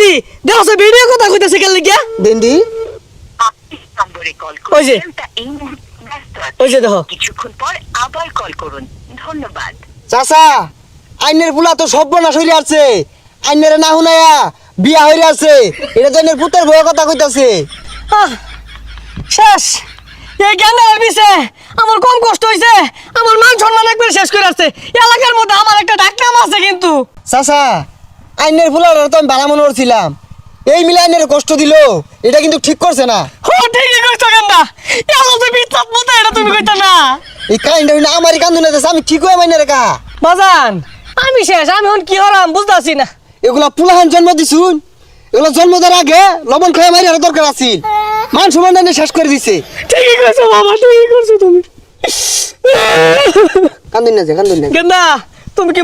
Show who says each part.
Speaker 1: কি দেখো ভিডিও কথা কইতাছে কেন লাগিয়া
Speaker 2: দেন্ডি
Speaker 3: আপনি নম্বরে কল
Speaker 1: ওই যে।
Speaker 3: করেছেন তা এই মুহূর্তে ব্যস্ত আছে।
Speaker 1: ওই যে দেখো
Speaker 3: কিছুক্ষণ পর আবার কল করুন ধন্যবাদ।
Speaker 2: চাচা আইনের পুলা তো সর্বনাশ হইলে আছে আইনের না হুনায়া বিয়া হইলে আছে এটা তো আইনের পুতের ভয় কথা কইতাছে
Speaker 1: আহ, শেষ এই জ্ঞান বিষে আমার কম কষ্ট হইছে আমার মান সম্মান একবার শেষ করে আসছে এলাকার মধ্যে আমার একটা ডাকনাম আছে কিন্তু
Speaker 2: চাচা আইনের পুলার তো আমি বালা মনে করছিলাম এই মিলে আইনের কষ্ট দিল এটা কিন্তু ঠিক করছে না
Speaker 1: ও ঠিকই কইছো কেননা এলো তো বিচ্ছাত মতো এটা তুমি কইতা না
Speaker 2: এই কাহিনীটা হইলে আমারই কান্দু না আমি কি কই মাইনে রেখা
Speaker 1: বাজান আমি শেষ আমি এখন কি হলাম বুঝতাছি না
Speaker 2: এগুলা পুলাহান জন্ম দিছুন এগুলা জন্ম দেওয়ার আগে লবণ খেয়ে মারি আর দরকার আছিল মান সম্মান শেষ করে দিছে
Speaker 1: ঠিকই কইছো বাবা ঠিকই করছো তুমি
Speaker 2: কান্দুন না যে কান্দুন না
Speaker 1: কেননা তুমি কি